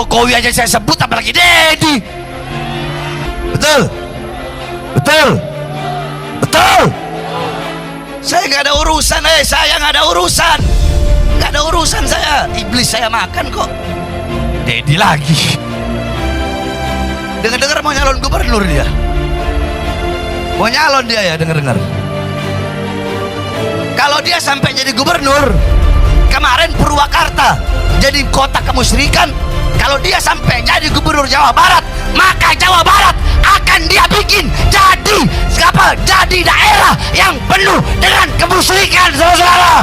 Jokowi aja saya sebut, apalagi Dedi. Betul, betul, betul. Saya nggak ada urusan, saya nggak ada urusan, nggak ada urusan saya. Iblis saya makan kok. Dedi lagi. Dengar-dengar mau nyalon gubernur dia. Mau nyalon dia ya, dengar-dengar. Kalau dia sampai jadi gubernur, kemarin Purwakarta jadi kota kemusyrikan. Kalau dia sampai jadi gubernur Jawa Barat, maka Jawa Barat akan dia bikin jadi apa? Jadi daerah yang penuh dengan kemusyrikan, saudara.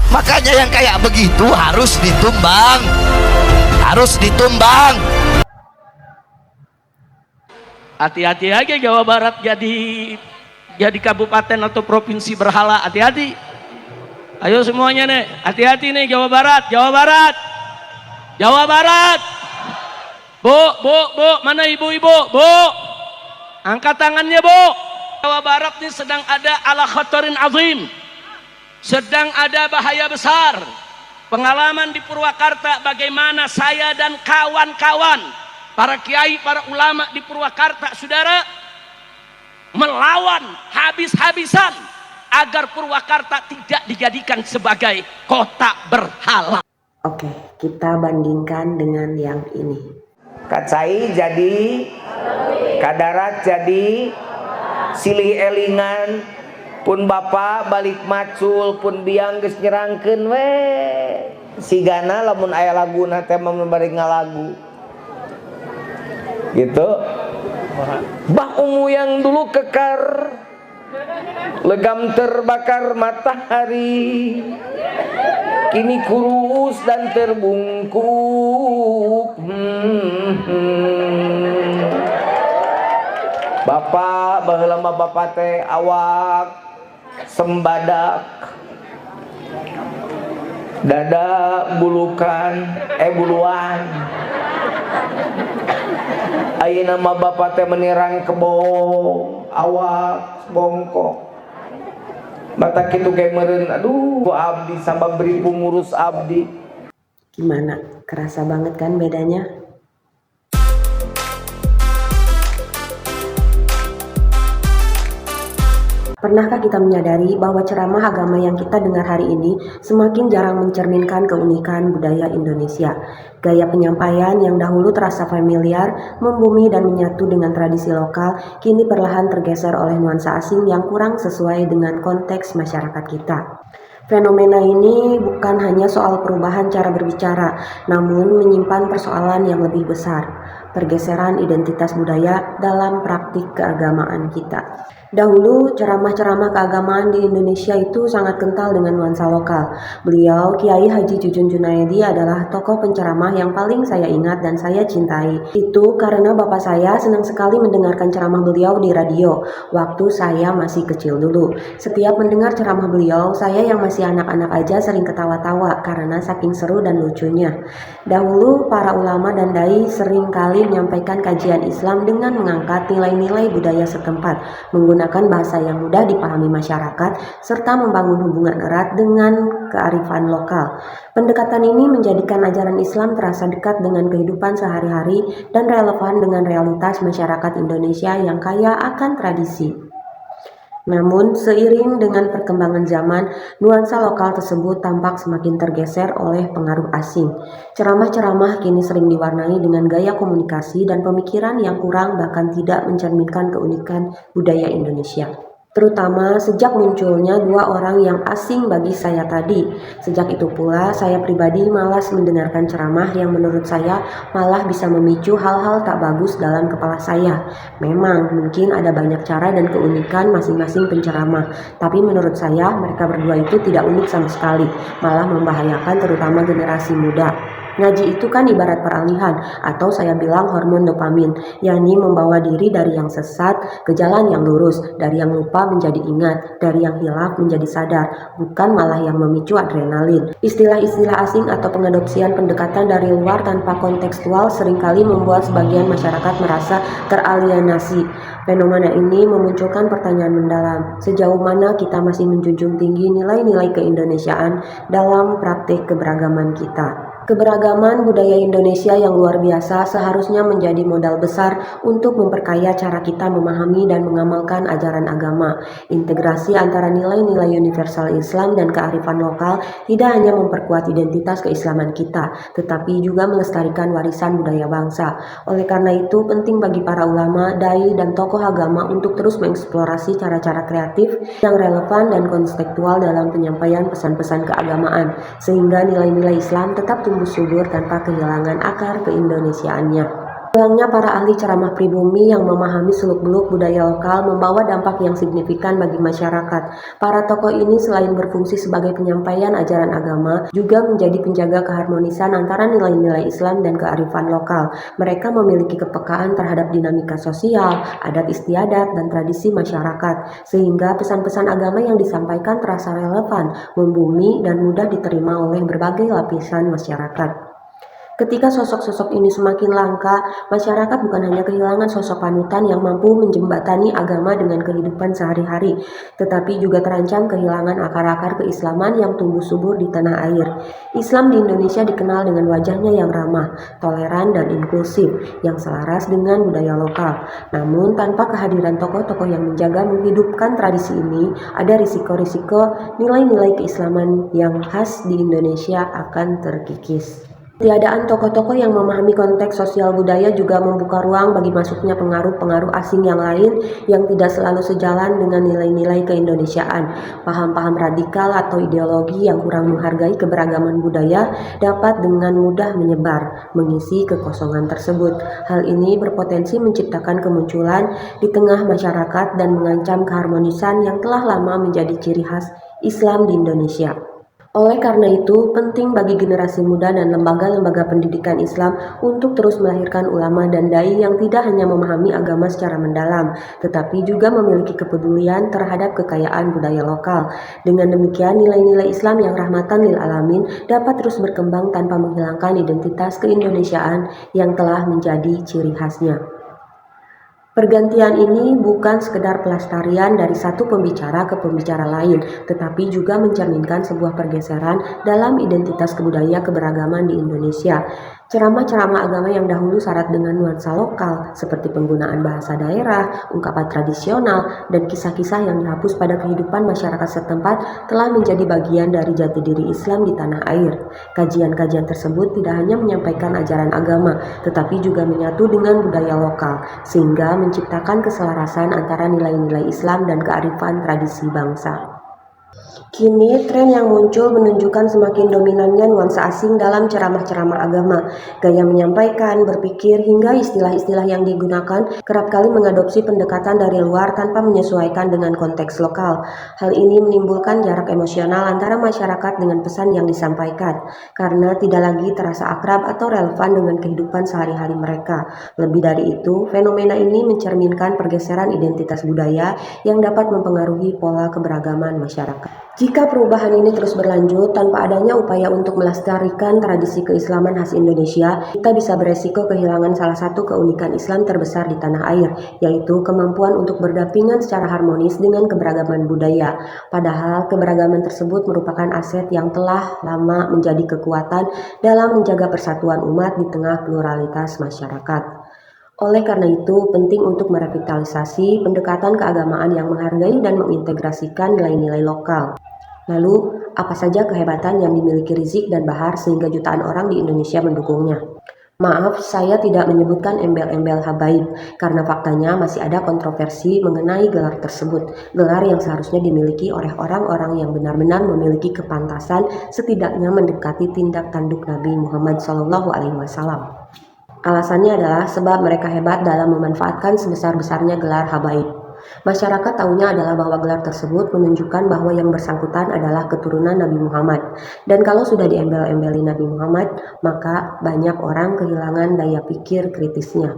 Makanya yang kayak begitu harus ditumbang, harus ditumbang. Hati-hati aja Jawa Barat jadi kabupaten atau provinsi berhala, hati-hati. Ayo semuanya nih, hati-hati nih Jawa Barat, Jawa Barat, Jawa Barat. Bu, mana ibu-ibu? Bu, angkat tangannya bu. Jawa Barat ini sedang ada ala khatarin azim, sedang ada bahaya besar. Pengalaman di Purwakarta bagaimana saya dan kawan-kawan para kiai, para ulama di Purwakarta, saudara, melawan habis-habisan agar Purwakarta tidak dijadikan sebagai kota berhala. Oke, kita bandingkan dengan yang ini. Kacai jadi, kadarat jadi, silih elingan, pun bapak balik macul, pun biang geus nyerangkeun we. Sigana lamun aya laguna teh membari ngalagu. Gitu. Bah ungu yang dulu kekar, legam terbakar matahari, kini kurus dan terbungkuk. Bapak baheula mah bapak teh awak sembadak, dada bulukan buluan. Ayeuna mah bapak teh menirang kebo awak bongkok. Mata kitu ge meureun, aduh abdi sababri pengurus abdi. Gimana? Kerasa banget kan bedanya? Pernahkah kita menyadari bahwa ceramah agama yang kita dengar hari ini semakin jarang mencerminkan keunikan budaya Indonesia? Gaya penyampaian yang dahulu terasa familiar, membumi dan menyatu dengan tradisi lokal, kini perlahan tergeser oleh nuansa asing yang kurang sesuai dengan konteks masyarakat kita. Fenomena ini bukan hanya soal perubahan cara berbicara, namun menyimpan persoalan yang lebih besar, pergeseran identitas budaya dalam praktik keagamaan kita. Dahulu, ceramah-ceramah keagamaan di Indonesia itu sangat kental dengan nuansa lokal. Beliau, Kiai Haji Jujun Junaedi, adalah tokoh penceramah yang paling saya ingat dan saya cintai. Itu karena bapak saya senang sekali mendengarkan ceramah beliau di radio, waktu saya masih kecil dulu. Setiap mendengar ceramah beliau, saya yang masih anak-anak aja sering ketawa-tawa karena saking seru dan lucunya. Dahulu, para ulama dan dai sering kali menyampaikan kajian Islam dengan mengangkat nilai-nilai budaya setempat, menggunakan bahasa yang mudah dipahami masyarakat, serta membangun hubungan erat dengan kearifan lokal. Pendekatan ini menjadikan ajaran Islam terasa dekat dengan kehidupan sehari-hari dan relevan dengan realitas masyarakat Indonesia yang kaya akan tradisi. Namun, seiring dengan perkembangan zaman, nuansa lokal tersebut tampak semakin tergeser oleh pengaruh asing. Ceramah-ceramah kini sering diwarnai dengan gaya komunikasi dan pemikiran yang kurang bahkan tidak mencerminkan keunikan budaya Indonesia. Terutama sejak munculnya dua orang yang asing bagi saya tadi. Sejak itu pula, saya pribadi malas mendengarkan ceramah yang menurut saya malah bisa memicu hal-hal tak bagus dalam kepala saya. Memang mungkin ada banyak cara dan keunikan masing-masing penceramah, tapi menurut saya mereka berdua itu tidak unik sama sekali, malah membahayakan terutama generasi muda. Ngaji itu kan ibarat peralihan, atau saya bilang hormon dopamin, yakni membawa diri dari yang sesat ke jalan yang lurus, dari yang lupa menjadi ingat, dari yang hilaf menjadi sadar, bukan malah yang memicu adrenalin. Istilah-istilah asing atau pengadopsian pendekatan dari luar tanpa kontekstual seringkali membuat sebagian masyarakat merasa teralienasi. Fenomena ini memunculkan pertanyaan mendalam, sejauh mana kita masih menjunjung tinggi nilai-nilai keindonesiaan dalam praktik keberagaman kita. Keberagaman budaya Indonesia yang luar biasa seharusnya menjadi modal besar untuk memperkaya cara kita memahami dan mengamalkan ajaran agama. Integrasi antara nilai-nilai universal Islam dan kearifan lokal tidak hanya memperkuat identitas keislaman kita, tetapi juga melestarikan warisan budaya bangsa. Oleh karena itu, penting bagi para ulama, dai, dan tokoh agama untuk terus mengeksplorasi cara-cara kreatif yang relevan dan kontekstual dalam penyampaian pesan-pesan keagamaan, sehingga nilai-nilai Islam tetap tumbuh subur tanpa kehilangan akar keindonesiaannya. Hilangnya para ahli ceramah pribumi yang memahami seluk-beluk budaya lokal membawa dampak yang signifikan bagi masyarakat. Para tokoh ini selain berfungsi sebagai penyampaian ajaran agama, juga menjadi penjaga keharmonisan antara nilai-nilai Islam dan kearifan lokal. Mereka memiliki kepekaan terhadap dinamika sosial, adat istiadat, dan tradisi masyarakat, sehingga pesan-pesan agama yang disampaikan terasa relevan, membumi, dan mudah diterima oleh berbagai lapisan masyarakat. Ketika sosok-sosok ini semakin langka, masyarakat bukan hanya kehilangan sosok panutan yang mampu menjembatani agama dengan kehidupan sehari-hari, tetapi juga terancam kehilangan akar-akar keislaman yang tumbuh subur di tanah air. Islam di Indonesia dikenal dengan wajahnya yang ramah, toleran, dan inklusif, yang selaras dengan budaya lokal. Namun, tanpa kehadiran tokoh-tokoh yang menjaga menghidupkan tradisi ini, ada risiko-risiko nilai-nilai keislaman yang khas di Indonesia akan terkikis. Tiadaan tokoh-tokoh yang memahami konteks sosial budaya juga membuka ruang bagi masuknya pengaruh-pengaruh asing yang lain yang tidak selalu sejalan dengan nilai-nilai keindonesiaan. Paham-paham radikal atau ideologi yang kurang menghargai keberagaman budaya dapat dengan mudah menyebar, mengisi kekosongan tersebut. Hal ini berpotensi menciptakan kemunculan di tengah masyarakat dan mengancam keharmonisan yang telah lama menjadi ciri khas Islam di Indonesia. Oleh karena itu, penting bagi generasi muda dan lembaga-lembaga pendidikan Islam untuk terus melahirkan ulama dan dai yang tidak hanya memahami agama secara mendalam, tetapi juga memiliki kepedulian terhadap kekayaan budaya lokal. Dengan demikian, nilai-nilai Islam yang rahmatan lil alamin dapat terus berkembang tanpa menghilangkan identitas keindonesiaan yang telah menjadi ciri khasnya. Pergantian ini bukan sekedar pelestarian dari satu pembicara ke pembicara lain, tetapi juga mencerminkan sebuah pergeseran dalam identitas kebudayaan keberagaman di Indonesia. Ceramah-ceramah agama yang dahulu syarat dengan nuansa lokal, seperti penggunaan bahasa daerah, ungkapan tradisional, dan kisah-kisah yang dihapus pada kehidupan masyarakat setempat telah menjadi bagian dari jati diri Islam di tanah air. Kajian-kajian tersebut tidak hanya menyampaikan ajaran agama, tetapi juga menyatu dengan budaya lokal, sehingga menciptakan keselarasan antara nilai-nilai Islam dan kearifan tradisi bangsa. Kini, tren yang muncul menunjukkan semakin dominannya nuansa asing dalam ceramah-ceramah agama. Gaya menyampaikan, berpikir, hingga istilah-istilah yang digunakan kerap kali mengadopsi pendekatan dari luar tanpa menyesuaikan dengan konteks lokal. Hal ini menimbulkan jarak emosional antara masyarakat dengan pesan yang disampaikan, karena tidak lagi terasa akrab atau relevan dengan kehidupan sehari-hari mereka. Lebih dari itu, fenomena ini mencerminkan pergeseran identitas budaya yang dapat mempengaruhi pola keberagaman masyarakat. Jika perubahan ini terus berlanjut tanpa adanya upaya untuk melestarikan tradisi keislaman khas Indonesia, kita bisa beresiko kehilangan salah satu keunikan Islam terbesar di tanah air, yaitu kemampuan untuk berdampingan secara harmonis dengan keberagaman budaya. Padahal keberagaman tersebut merupakan aset yang telah lama menjadi kekuatan dalam menjaga persatuan umat di tengah pluralitas masyarakat. Oleh karena itu, penting untuk merevitalisasi pendekatan keagamaan yang menghargai dan mengintegrasikan nilai-nilai lokal. Lalu, apa saja kehebatan yang dimiliki Rizik dan Bahar sehingga jutaan orang di Indonesia mendukungnya? Maaf, saya tidak menyebutkan embel-embel habaib, karena faktanya masih ada kontroversi mengenai gelar tersebut. Gelar yang seharusnya dimiliki oleh orang-orang yang benar-benar memiliki kepantasan, setidaknya mendekati tindak tanduk Nabi Muhammad SAW. Alasannya adalah sebab mereka hebat dalam memanfaatkan sebesar-besarnya gelar habaib. Masyarakat tahunya adalah bahwa gelar tersebut menunjukkan bahwa yang bersangkutan adalah keturunan Nabi Muhammad. Dan kalau sudah diembel-embeli Nabi Muhammad, maka banyak orang kehilangan daya pikir kritisnya.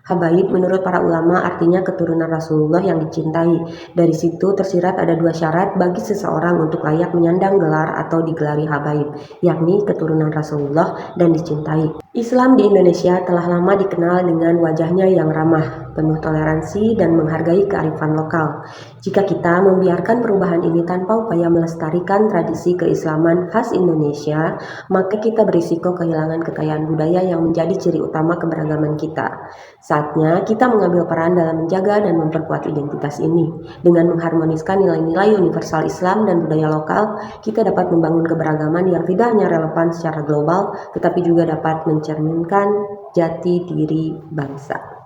Habaib menurut para ulama artinya keturunan Rasulullah yang dicintai. Dari situ tersirat ada dua syarat bagi seseorang untuk layak menyandang gelar atau digelari habaib, yakni keturunan Rasulullah dan dicintai. Islam di Indonesia telah lama dikenal dengan wajahnya yang ramah, penuh toleransi, dan menghargai kearifan lokal. Jika kita membiarkan perubahan ini tanpa upaya melestarikan tradisi keislaman khas Indonesia, maka kita berisiko kehilangan kekayaan budaya yang menjadi ciri utama keberagaman kita. Saatnya kita mengambil peran dalam menjaga dan memperkuat identitas ini. Dengan mengharmoniskan nilai-nilai universal Islam dan budaya lokal, kita dapat membangun keberagaman yang tidak hanya relevan secara global, tetapi juga dapat mencerminkan jati diri bangsa.